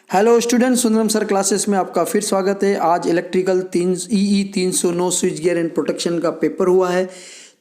Hello student, Sundaram sir classes में आपका फिर स्वागत है। आज electrical 309 switch gear and protection का पेपर हुआ है,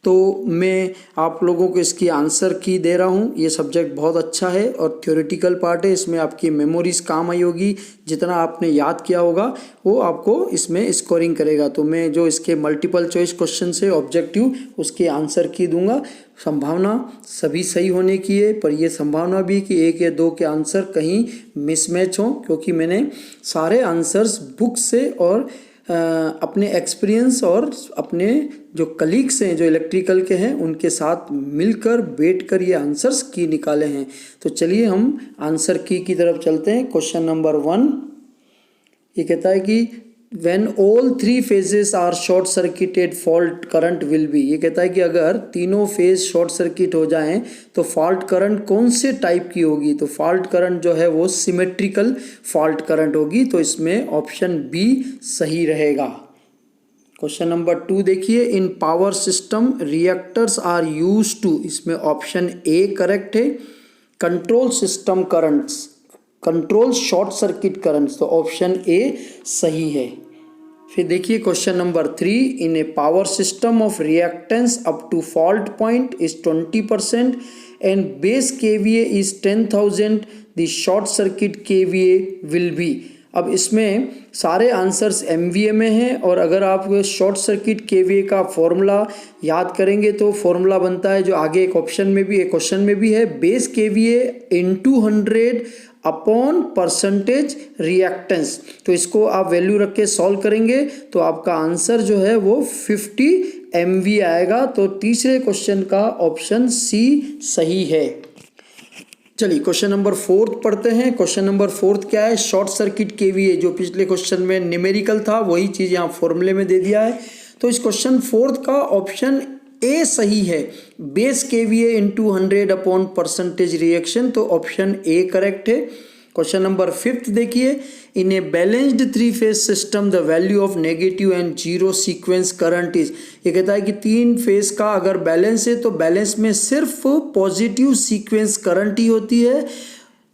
तो मैं आप लोगों को इसकी आंसर की दे रहा हूँ। ये सब्जेक्ट बहुत अच्छा है और थ्योरेटिकल पार्ट है, इसमें आपकी मेमोरीज काम आई होगी। जितना आपने याद किया होगा वो आपको इसमें स्कोरिंग करेगा। तो मैं जो इसके मल्टीपल चॉइस क्वेश्चन है ऑब्जेक्टिव, उसके आंसर की दूंगा। संभावना सभी सही होने की है, पर यह संभावना भी कि एक या दो के आंसर कहीं मिसमैच हों, क्योंकि मैंने सारे आंसर्स बुक से और अपने एक्सपीरियंस और अपने जो कलीग्स हैं जो इलेक्ट्रिकल के हैं उनके साथ मिलकर बैठकर ये आंसर्स की निकाले हैं। तो चलिए हम आंसर की तरफ चलते हैं। क्वेश्चन नंबर 1 ये कहता है कि When all three phases are short circuited, fault current will be। ये कहता है कि अगर तीनों फेज शॉर्ट सर्किट हो जाएं तो फॉल्ट करंट कौन से टाइप की होगी। तो फॉल्ट करंट जो है वो सिमेट्रिकल फॉल्ट करंट होगी, तो इसमें ऑप्शन बी सही रहेगा। क्वेश्चन नंबर 2 देखिए, in power system reactors are used to, इसमें ऑप्शन ए करेक्ट है, control system currents, control short circuit currents, तो ऑप्शन ए सही है। फिर देखिए question number 3, in a power system of reactance up to fault point is 20% and base KVA is 10,000, the short circuit KVA will be. अब इसमें सारे answers MVA में हैं, और अगर आप शॉर्ट सर्किट केवीए का फॉर्मूला याद करेंगे तो फॉर्मूला बनता है जो आगे एक ऑप्शन में भी एक क्वेश्चन में भी है, base KVA into 100 upon percentage reactance. तो इसको आप वैल्यू रख के सॉल्व करेंगे तो आपका आंसर जो है वो 50 MV आएगा। तो तीसरे क्वेश्चन का ऑप्शन सी सही है। चलिए क्वेश्चन नंबर 4 पढ़ते हैं। क्वेश्चन नंबर 4 क्या है, शॉर्ट सर्किट केवीए, जो पिछले क्वेश्चन में न्यूमेरिकल था वही चीज़ यहाँ फॉर्मूले में दे दिया है। तो इस क्वेश्चन 4 का ऑप्शन ए सही है, base KVA into 100 upon percentage reaction, तो ऑप्शन ए करेक्ट है। क्वेश्चन नंबर 5 देखिए, in a balanced 3 phase system the value of negative and zero sequence current is. ये कहता है कि 3 फेज का अगर बैलेंस है तो बैलेंस में सिर्फ पॉजिटिव सीक्वेंस करंट ही होती है,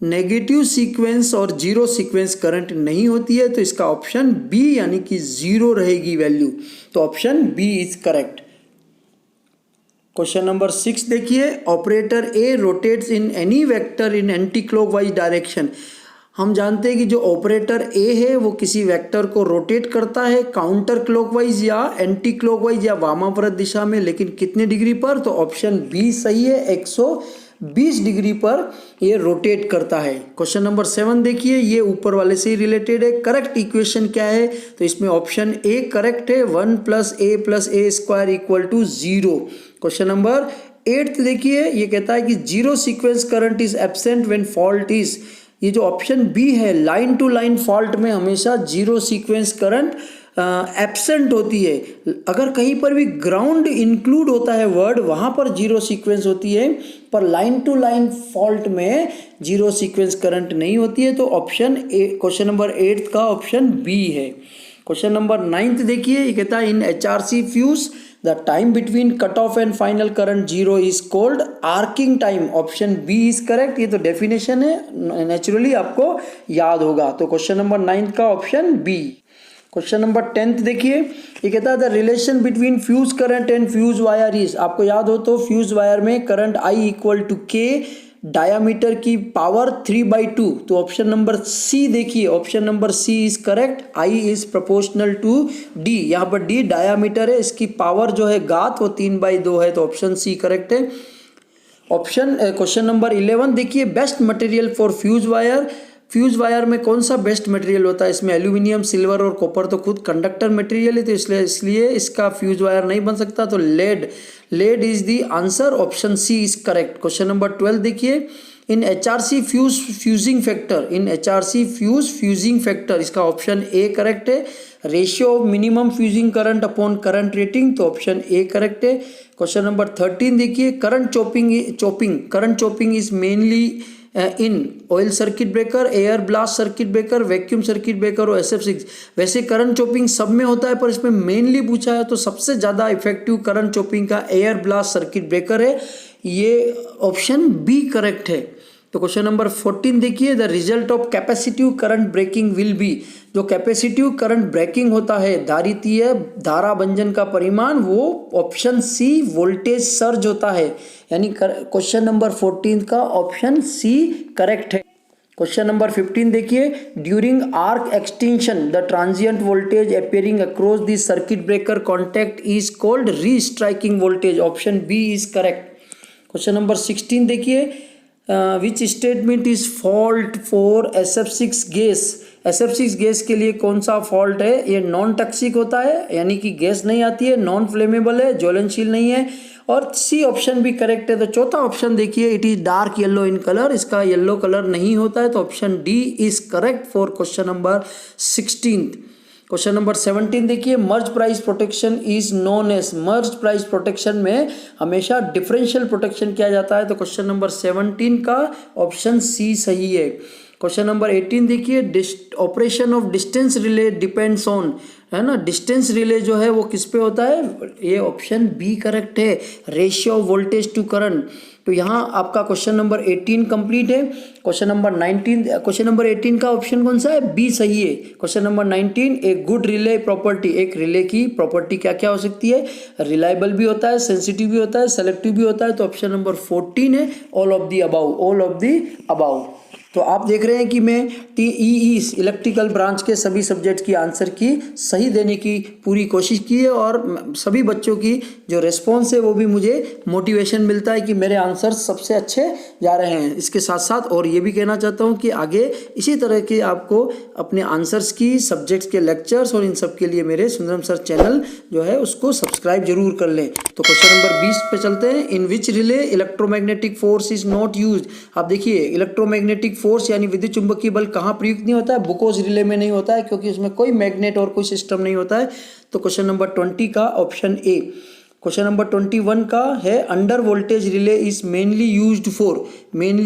नेगेटिव सीक्वेंस और जीरो सीक्वेंस करंट नहीं होती है। तो इसका ऑप्शन बी यानी कि 0 रहेगी वैल्यू, तो option B is correct. Question number 6 देखिए, operator A rotates in any vector in anti clockwise direction. हम जानते हैं कि जो ऑपरेटर ए है वो किसी वेक्टर को रोटेट करता है काउंटर क्लॉकवाइज या एंटी क्लॉकवाइज या वामाव्रत दिशा में, लेकिन कितने डिग्री पर, तो ऑप्शन बी सही है, 120 डिग्री पर ये रोटेट करता है। क्वेश्चन नंबर 7 देखिए, ये ऊपर वाले से ही रिलेटेड है। करेक्ट इक्वेशन क्या है, तो इसमें ऑप्शन ए करेक्ट है, 1 + a + a² = 0। क्वेश्चन नंबर 8 देखिए, ये कहता है कि zero sequence current is absent when fault is. ये जो ऑप्शन बी है, लाइन टू लाइन फॉल्ट में हमेशा जीरो सीक्वेंस करंट एब्सेंट होती है। अगर कहीं पर भी ग्राउंड इंक्लूड होता है वर्ड, वहां पर जीरो सीक्वेंस होती है, पर लाइन टू लाइन फॉल्ट में जीरो सीक्वेंस करंट नहीं होती है। तो ऑप्शन ए, क्वेश्चन नंबर 8 का ऑप्शन बी है। क्वेश्चन नंबर 9 देखिए, ये कहता है in HRC fuse the time between cut off and final current 0 is called arcing time, option B is correct. ये तो डेफिनेशन है, नेचुरली आपको याद होगा। तो क्वेश्चन नंबर 9 का ऑप्शन बी। क्वेश्चन नंबर 10 देखिए, ये कहता है the relation between fuse current and fuse wire is. आपको याद हो तो फ्यूज वायर में करंट I = K, डायामीटर की पावर 3/2, तो ऑप्शन नंबर सी देखिए, option number C is correct, I is proportional to D। यहाँ पर D डायामीटर है, इसकी पावर जो है घात वो 3/2 है, तो ऑप्शन सी करेक्ट है। क्वेश्चन नंबर 11 देखिए, best material for fuse wire. Fuse wire में कौन सा बेस्ट मटेरियल होता है, इसमें एल्यूमिनियम, सिल्वर और कॉपर तो खुद कंडक्टर मटेरियल है, तो इसलिए इसका फ्यूज वायर नहीं बन सकता, तो lead is the answer, option C is correct. Question number 12 देखिए, इन HRC फ्यूजिंग फैक्टर, इसका ऑप्शन ए करेक्ट है, ratio of minimum fusing current upon current rating, तो ऑप्शन ए करेक्ट है। क्वेश्चन नंबर 13 देखिए, current chopping is mainly in oil circuit breaker, air blast circuit breaker, vacuum circuit breaker और SF6। वैसे current chopping सब में होता है, पर इसमें मेनली पूछा है तो सबसे ज़्यादा इफेक्टिव करंट चॉपिंग का एयर ब्लास्ट सर्किट ब्रेकर है, ये ऑप्शन बी करेक्ट है। तो क्वेश्चन नंबर 14 देखिए, the result of capacitive current breaking will be. जो कैपेसिटिव करंट ब्रेकिंग होता है, धारितीय धारा भंजन का परिमाण, वो ऑप्शन सी वोल्टेज सर्ज होता है। यानी क्वेश्चन नंबर 14 का ऑप्शन सी करेक्ट है। क्वेश्चन नंबर 15 देखिए, during arc extension the transient voltage appearing across the circuit breaker contact is called restriking voltage. Option B is correct. Question number 16 देखिए, which statement is fault for SF6 gas. SF6 gas के लिए कौन सा fault है? ये non toxic होता है, यानी कि गैस नहीं आती है, नॉन फ्लेमेबल है, ज्वलनशील नहीं है, और सी ऑप्शन भी करेक्ट है। तो चौथा ऑप्शन देखिए, it is dark yellow in colour, इसका येलो कलर नहीं होता है, तो option D is correct for question number 16। Question number 17 देखिए, Merz Price protection is known as. Merz Price protection में हमेशा डिफरेंशियल प्रोटेक्शन किया जाता है, तो क्वेश्चन नंबर 17 का ऑप्शन सी सही है। क्वेश्चन नंबर 18 देखिए, operation of distance relay depends on, है ना, डिस्टेंस रिले जो है वो किस पे होता है? ये ऑप्शन बी करेक्ट है, ratio of voltage to current. तो यहाँ आपका क्वेश्चन नंबर 18 कंप्लीट है। क्वेश्चन नंबर 18 का ऑप्शन कौन सा है? बी सही है। क्वेश्चन नंबर 19, एक गुड रिले प्रॉपर्टी। एक रिले की प्रॉपर्टी क्या क्या हो सकती है? रिलायबल भी होता है, सेंसिटिव भी होता है, सेलेक्टिव भी होता है, तो ऑप्शन नंबर 14 है, all of the above, all of the above. तो आप देख रहे हैं कि मैं TEE इलेक्ट्रिकल ब्रांच के सभी सब्जेक्ट की आंसर की सही देने की पूरी कोशिश की है, और सभी बच्चों की जो रिस्पॉन्स है वो भी मुझे मोटिवेशन मिलता है कि मेरे आंसर सबसे अच्छे जा रहे हैं। इसके साथ साथ और ये भी कहना चाहता हूँ कि आगे इसी तरह के आपको अपने आंसर्स की, सब्जेक्ट्स के लेक्चर्स और इन सब के लिए मेरे सुंदरम सर चैनल जो है उसको सब्सक्राइब जरूर कर लें। तो क्वेश्चन नंबर 20 पे चलते हैं। In which relay electromagnetic force is not used. आप देखिए, इलेक्ट्रोमैग्नेटिक फोर्स यानी विद्युत चुंबकीय बल कहाँ प्रयुक्त नहीं होता है? बुकोज रिले में नहीं होता है, क्योंकि उसमें कोई मैग्नेट और कोई सिस्टम नहीं होता है। तो क्वेश्चन नंबर 20 का ऑप्शन ए। क्वेश्चन नंबर 21 का है, under voltage relay is mainly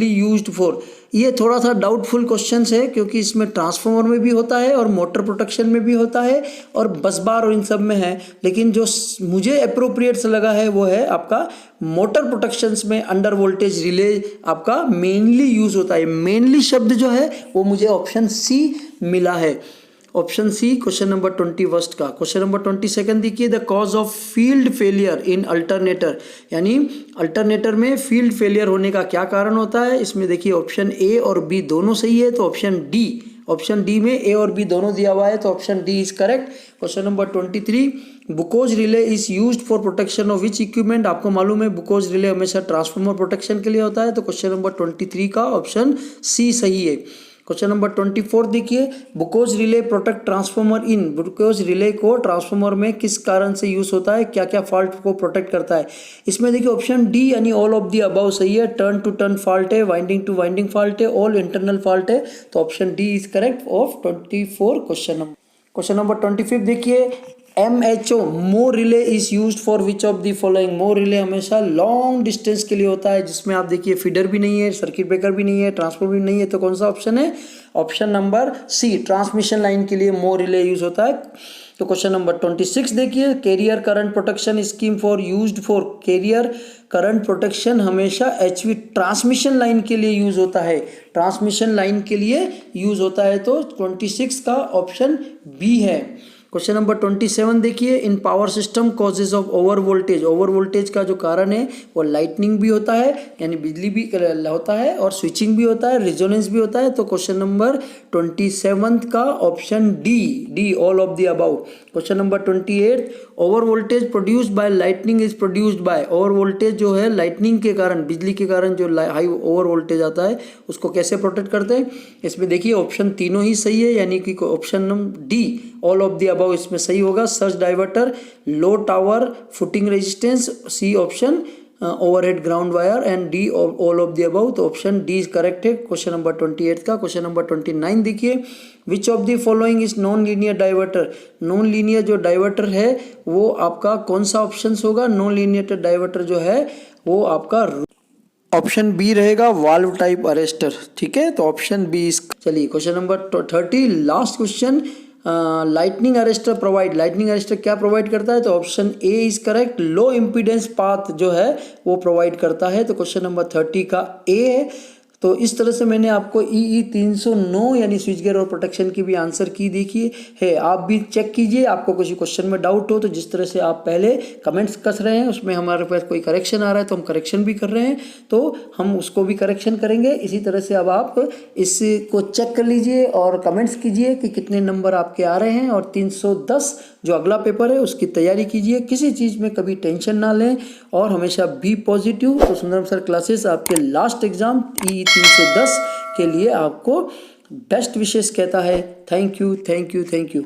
used for. ये थोड़ा सा डाउटफुल क्वेश्चन है, क्योंकि इसमें ट्रांसफार्मर में भी होता है और मोटर प्रोटेक्शन में भी होता है और बस बार और इन सब में है, लेकिन जो मुझे अप्रोप्रिएट लगा है वो है आपका मोटर प्रोटेक्शंस में अंडर वोल्टेज रिले आपका मेनली यूज होता है। मेनली शब्द जो है वो मुझे ऑप्शन सी मिला है, ऑप्शन सी क्वेश्चन नंबर 21 का। क्वेश्चन नंबर 22 देखिए, the cause of field failure in alternator, यानी अल्टरनेटर में फील्ड फेलियर होने का क्या कारण होता है? इसमें देखिए ऑप्शन ए और बी दोनों सही है, तो ऑप्शन डी में ए और बी दोनों दिया हुआ है, तो option D is correct. Question number 23, Buchholz relay is used for protection of which equipment. आपको मालूम है बुकोज रिले हमेशा ट्रांसफार्मर प्रोटेक्शन के लिए होता है, तो क्वेश्चन नंबर 23 का ऑप्शन सी सही है। क्वेश्चन नंबर 24 देखिए, बुकोज रिले प्रोटेक्ट ट्रांसफार्मर इन। बुकोज रिले को ट्रांसफार्मर में किस कारण से यूज होता है, क्या क्या फॉल्ट को प्रोटेक्ट करता है? इसमें देखिए ऑप्शन डी यानी ऑल ऑफ द अबव सही है। टर्न टू टर्न फॉल्ट है, वाइंडिंग टू वाइंडिंग फॉल्ट है, ऑल इंटरनल फॉल्ट है, तो option D is correct of 24 question number 25 देखिए, MHO more relay is used for which of the following. More relay हमेशा long distance के लिए होता है, जिसमें आप देखिए फीडर भी नहीं है, सर्किट ब्रेकर भी नहीं है, ट्रांसफार्मर भी नहीं है, तो कौन सा ऑप्शन है? Option number C, transmission line के लिए मोर रिले यूज होता है। तो क्वेश्चन नंबर 26 देखिए, career current protection scheme for used for. Career current protection हमेशा HV ट्रांसमिशन लाइन के लिए यूज होता है, ट्रांसमिशन लाइन के लिए यूज होता है, तो 26 का ऑप्शन बी है। क्वेश्चन नंबर 27 देखिए, in power system causes of over voltage. Over voltage का जो कारण है वो लाइटनिंग भी होता है, यानी बिजली भी होता है, और स्विचिंग भी होता है, रेजोनेंस भी होता है, तो क्वेश्चन नंबर 27 का option D all of the above. Question number 28, over voltage produced by lightning is produced by. Over voltage जो है लाइटनिंग के कारण, बिजली के कारण जो हाई ओवर वोल्टेज आता है उसको कैसे प्रोटेक्ट करते हैं? इसमें देखिए ऑप्शन तीनों ही सही है, यानी कि option number D all of the above इसमें सही होगा। Surge diverter, low tower, footing resistance, C option overhead ground wire, and D all of the above, तो ऑप्शन डी इज करेक्ट है क्वेश्चन नंबर 28 का। क्वेश्चन नंबर 29 देखिए, which of the following is non linear diverter. Non linear जो diverter है वो आपका कौन सा ऑप्शन होगा? नॉन लीनियर डाइवर्टर जो है वो आपका ऑप्शन बी रहेगा, वाल्व टाइप अरेस्टर। ठीक है, तो ऑप्शन बी। चलिए question number 30 last question, lightning arrester provide. Lightning arrester क्या प्रोवाइड करता है? तो option A is correct, low impedance path जो है वो प्रोवाइड करता है, तो क्वेश्चन नंबर 30 का ए है। तो इस तरह से मैंने आपको EE 309 यानी स्विच गियर और प्रोटेक्शन की भी आंसर की देखी है। आप भी चेक कीजिए, आपको किसी क्वेश्चन में डाउट हो तो जिस तरह से आप पहले कमेंट्स कस रहे हैं उसमें हमारे पास कोई करेक्शन आ रहा है तो हम करेक्शन भी कर रहे हैं, तो हम उसको भी करेक्शन करेंगे। इसी तरह से अब आप इसको चेक कर लीजिए और कमेंट्स कीजिए कि कितने नंबर आपके आ रहे हैं, और 310 जो अगला पेपर है उसकी तैयारी कीजिए। किसी चीज़ में कभी टेंशन ना लें और हमेशा बी पॉजिटिव। तो सुंदरम सर क्लासेस आपके लास्ट एग्जाम EE 310 के लिए आपको बेस्ट विशेष कहता है। Thank you, thank you, thank you.